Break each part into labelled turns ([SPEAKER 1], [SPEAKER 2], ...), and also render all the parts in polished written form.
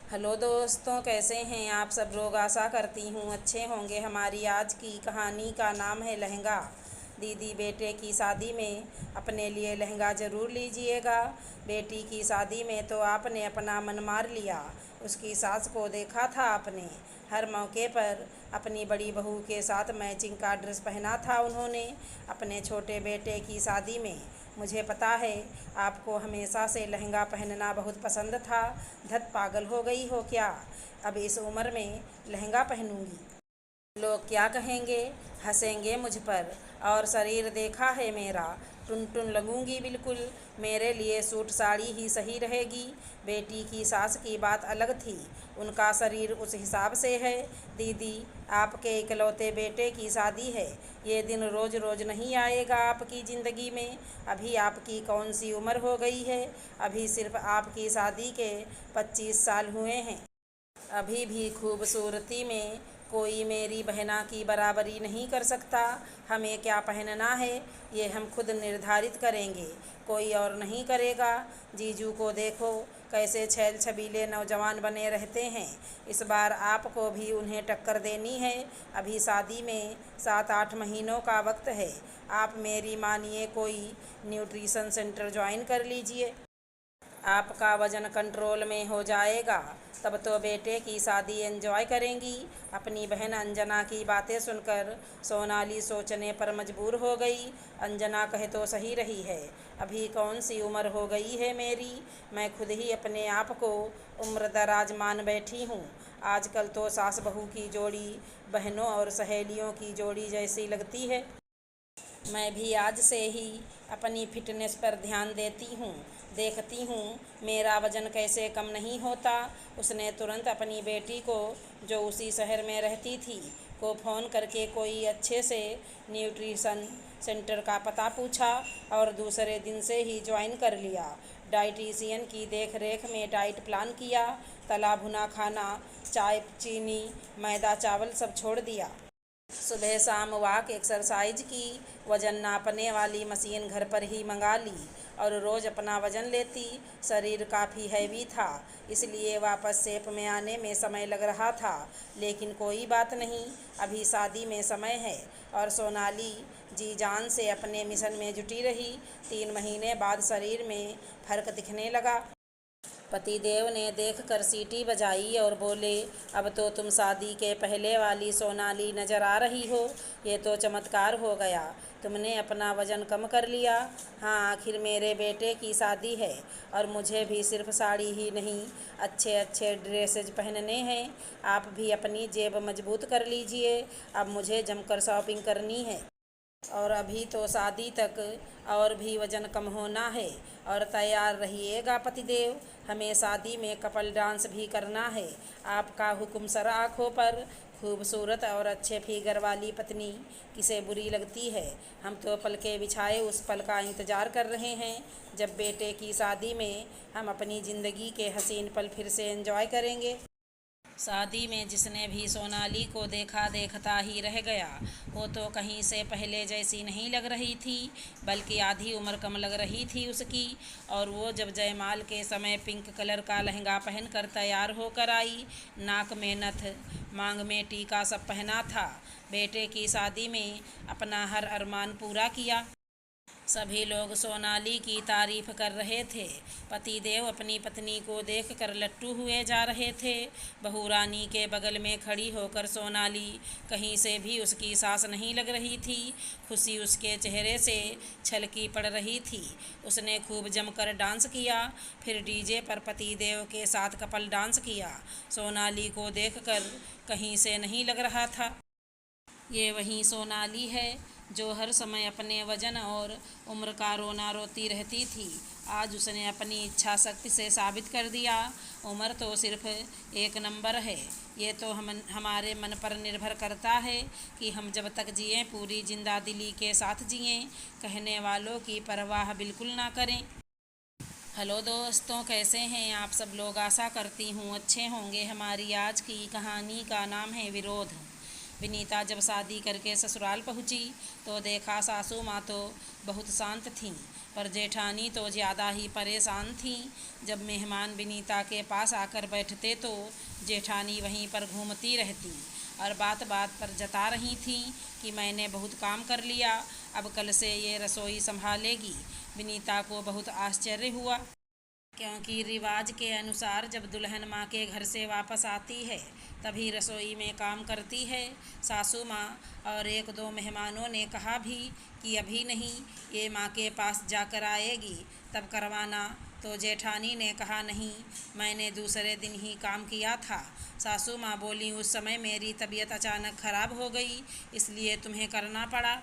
[SPEAKER 1] Hello दोस्तों, कैसे हैं आप सब लोग। आशा करती हूँ अच्छे होंगे। हमारी आज की कहानी का नाम है लहंगा। दीदी बेटे की शादी में अपने लिए लहंगा ज़रूर लीजिएगा। बेटी की शादी में तो आपने अपना मन मार लिया। उसकी सास को देखा था आपने, हर मौके पर अपनी बड़ी बहू के साथ मैचिंग का ड्रेस पहना था उन्होंने अपने छोटे बेटे की शादी में। मुझे पता है आपको हमेशा से लहंगा पहनना बहुत पसंद था। धत पागल हो गई हो क्या? अब इस उम्र में लहंगा पहनूंगी? लोग क्या कहेंगे? हंसेंगे मुझ पर। और शरीर देखा है मेरा, टुन टुन लगूंगी बिल्कुल। मेरे लिए सूट साड़ी ही सही रहेगी। बेटी की सास की बात अलग थी, उनका शरीर उस हिसाब से है। दीदी, आपके इकलौते बेटे की शादी है, ये दिन रोज़ रोज़ नहीं आएगा आपकी ज़िंदगी में। अभी आपकी कौन सी उम्र हो गई है? अभी सिर्फ आपकी शादी के 25 साल हुए हैं। अभी भी खूबसूरती में कोई मेरी बहना की बराबरी नहीं कर सकता। हमें क्या पहनना है ये हम खुद निर्धारित करेंगे, कोई और नहीं करेगा। जीजू को देखो, कैसे छैल छबीले नौजवान बने रहते हैं। इस बार आपको भी उन्हें टक्कर देनी है। अभी शादी में 7-8 महीनों का वक्त है। आप मेरी मानिए, कोई न्यूट्रिशन सेंटर ज्वाइन कर लीजिए। आपका वज़न कंट्रोल में हो जाएगा, तब तो बेटे की शादी एंजॉय करेंगी। अपनी बहन अंजना की बातें सुनकर सोनाली सोचने पर मजबूर हो गई। अंजना कहे तो सही रही है, अभी कौन सी उम्र हो गई है मेरी। मैं खुद ही अपने आप को उम्रदराज मान बैठी हूँ। आजकल तो सास बहू की जोड़ी बहनों और सहेलियों की जोड़ी जैसी लगती है। मैं भी आज से ही अपनी फिटनेस पर ध्यान देती हूँ। देखती हूँ मेरा वज़न कैसे कम नहीं होता। उसने तुरंत अपनी बेटी को, जो उसी शहर में रहती थी, को फ़ोन करके कोई अच्छे से न्यूट्रिशन सेंटर का पता पूछा और दूसरे दिन से ही ज्वाइन कर लिया। डाइटिशियन की देख रेख में डाइट प्लान किया। तला भुना खाना, चाय, चीनी, मैदा, चावल सब छोड़ दिया। सुबह शाम वॉक, एक्सरसाइज की। वज़न नापने वाली मशीन घर पर ही मंगा ली और रोज़ अपना वज़न लेती। शरीर काफ़ी हैवी था, इसलिए वापस शेप में आने में समय लग रहा था, लेकिन कोई बात नहीं, अभी शादी में समय है। और सोनाली जी जान से अपने मिशन में जुटी रही। 3 महीने बाद शरीर में फ़र्क दिखने लगा। पतिदेव ने देखकर सीटी बजाई और बोले, अब तो तुम शादी के पहले वाली सोनाली नज़र आ रही हो। ये तो चमत्कार हो गया, तुमने अपना वज़न कम कर लिया। हाँ, आखिर मेरे बेटे की शादी है और मुझे भी सिर्फ साड़ी ही नहीं, अच्छे अच्छे ड्रेसेज पहनने हैं। आप भी अपनी जेब मजबूत कर लीजिए, अब मुझे जमकर शॉपिंग करनी है। और अभी तो शादी तक और भी वज़न कम होना है। और तैयार रहिएगा पतिदेव, हमें शादी में कपल डांस भी करना है। आपका हुक्म सर आँखों पर। खूबसूरत और अच्छे फिगर वाली पत्नी किसे बुरी लगती है। हम तो पल के बिछाए उस पल का इंतज़ार कर रहे हैं, जब बेटे की शादी में हम अपनी ज़िंदगी के हसीन पल फिर से एंजॉय करेंगे। शादी में जिसने भी सोनाली को देखा देखता ही रह गया। वो तो कहीं से पहले जैसी नहीं लग रही थी, बल्कि आधी उम्र कम लग रही थी उसकी। और वो जब जयमाल के समय पिंक कलर का लहंगा पहनकर तैयार होकर आई, नाक में नथ, मांग में टीका सब पहना था। बेटे की शादी में अपना हर अरमान पूरा किया। सभी लोग सोनाली की तारीफ कर रहे थे। पतिदेव अपनी पत्नी को देखकर लट्टू हुए जा रहे थे। बहू रानी के बगल में खड़ी होकर सोनाली कहीं से भी उसकी सास नहीं लग रही थी। खुशी उसके चेहरे से छलकी पड़ रही थी। उसने खूब जमकर डांस किया, फिर डीजे पर पतिदेव के साथ कपल डांस किया। सोनाली को देखकर कहीं से नहीं लग रहा था ये वही सोनाली है जो हर समय अपने वजन और उम्र का रोना रोती रहती थी। आज उसने अपनी इच्छा शक्ति से साबित कर दिया। उम्र तो सिर्फ एक नंबर है, ये तो हमारे मन पर निर्भर करता है कि हम जब तक जिएं पूरी जिंदा दिली के साथ जिएं, कहने वालों की परवाह बिल्कुल ना करें। हेलो दोस्तों, कैसे हैं आप सब लोग। आशा करती हूँ अच्छे होंगे। हमारी आज की कहानी का नाम है विरोध। विनीता जब शादी करके ससुराल पहुंची तो देखा सासू माँ तो बहुत शांत थीं, पर जेठानी तो ज़्यादा ही परेशान थीं। जब मेहमान विनीता के पास आकर बैठते तो जेठानी वहीं पर घूमती रहती और बात बात पर जता रही थीं कि मैंने बहुत काम कर लिया, अब कल से ये रसोई संभालेगी। विनीता को बहुत आश्चर्य हुआ, क्योंकि रिवाज के अनुसार जब दुल्हन माँ के घर से वापस आती है तभी रसोई में काम करती है। सासू माँ और एक दो मेहमानों ने कहा भी कि अभी नहीं, ये माँ के पास जाकर आएगी तब करवाना, तो जेठानी ने कहा नहीं, मैंने दूसरे दिन ही काम किया था। सासू माँ बोली, उस समय मेरी तबीयत अचानक खराब हो गई इसलिए तुम्हें करना पड़ा।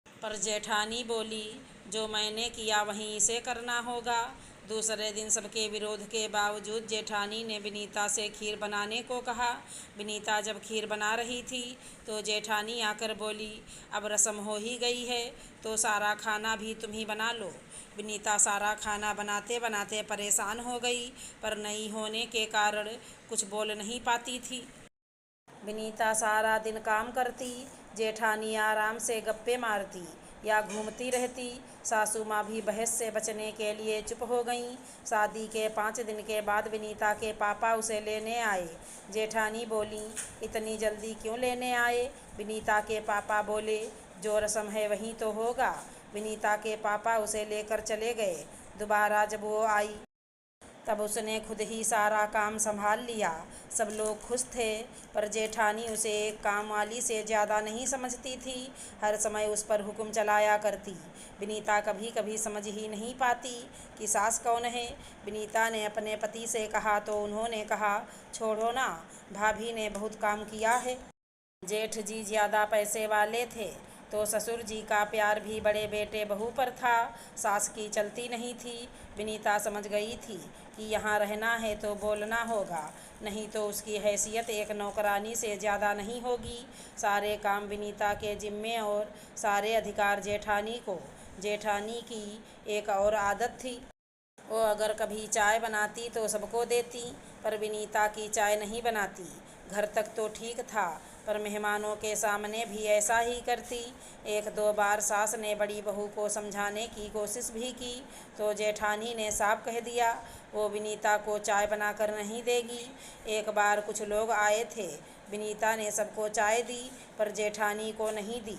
[SPEAKER 1] पर जेठानी बोली, जो मैंने किया वहीं इसे करना होगा। दूसरे दिन सबके विरोध के बावजूद जेठानी ने विनीता से खीर बनाने को कहा। विनीता जब खीर बना रही थी तो जेठानी आकर बोली, अब रस्म हो ही गई है तो सारा खाना भी तुम ही बना लो। विनीता सारा खाना बनाते बनाते परेशान हो गई, पर नई होने के कारण कुछ बोल नहीं पाती थी। विनीता सारा दिन काम करती, जेठानी आराम से गप्पे मारती या घूमती रहती। सासू माँ भी बहस से बचने के लिए चुप हो गईं। शादी के 5 दिन के बाद विनीता के पापा उसे लेने आए। जेठानी बोली, इतनी जल्दी क्यों लेने आए? विनीता के पापा बोले, जो रस्म है वही तो होगा। विनीता के पापा उसे लेकर चले गए। दोबारा जब वो आई तब उसने खुद ही सारा काम संभाल लिया। सब लोग खुश थे, पर जेठानी उसे एक काम वाली से ज़्यादा नहीं समझती थी। हर समय उस पर हुक्म चलाया करती। विनीता कभी कभी समझ ही नहीं पाती कि सास कौन है। विनीता ने अपने पति से कहा तो उन्होंने कहा, छोड़ो ना, भाभी ने बहुत काम किया है। जेठ जी ज़्यादा पैसे वाले थे तो ससुर जी का प्यार भी बड़े बेटे बहू पर था, सास की चलती नहीं थी। विनीता समझ गई थी कि यहाँ रहना है तो बोलना होगा, नहीं तो उसकी हैसियत एक नौकरानी से ज़्यादा नहीं होगी। सारे काम विनीता के जिम्मे और सारे अधिकार जेठानी को। जेठानी की एक और आदत थी, वो अगर कभी चाय बनाती तो सबको देती, पर विनीता की चाय नहीं बनाती। घर तक तो ठीक था, पर मेहमानों के सामने भी ऐसा ही करती। 1-2 बार सास ने बड़ी बहू को समझाने की कोशिश भी की तो जेठानी ने साफ कह दिया, वो विनीता को चाय बनाकर नहीं देगी। एक बार कुछ लोग आए थे, विनीता ने सबको चाय दी पर जेठानी को नहीं दी।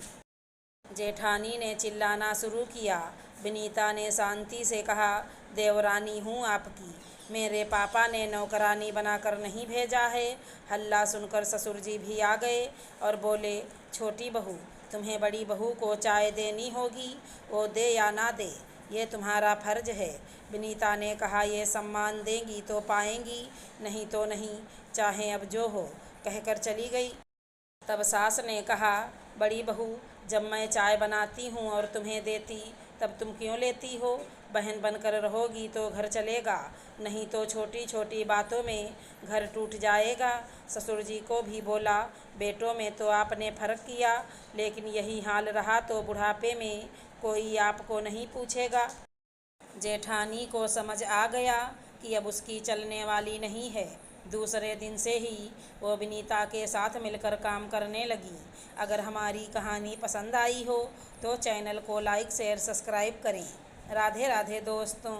[SPEAKER 1] जेठानी ने चिल्लाना शुरू किया। विनीता ने शांति से कहा, देवरानी हूँ आपकी, मेरे पापा ने नौकरानी बनाकर नहीं भेजा है। हल्ला सुनकर ससुर जी भी आ गए और बोले, छोटी बहू, तुम्हें बड़ी बहू को चाय देनी होगी, वो दे या ना दे, ये तुम्हारा फर्ज है। विनीता ने कहा, ये सम्मान देंगी तो पाएंगी, नहीं तो नहीं, चाहे अब जो हो, कहकर चली गई। तब सास ने कहा, बड़ी बहू, जब मैं चाय बनाती हूँ और तुम्हें देती तब तुम क्यों लेती हो? बहन बनकर रहोगी तो घर चलेगा, नहीं तो छोटी छोटी बातों में घर टूट जाएगा। ससुर जी को भी बोला, बेटों में तो आपने फ़र्क किया, लेकिन यही हाल रहा तो बुढ़ापे में कोई आपको नहीं पूछेगा। जेठानी को समझ आ गया कि अब उसकी चलने वाली नहीं है। दूसरे दिन से ही वो विनीता के साथ मिलकर काम करने लगी। अगर हमारी कहानी पसंद आई हो तो चैनल को लाइक शेयर सब्सक्राइब करें। राधे राधे दोस्तों।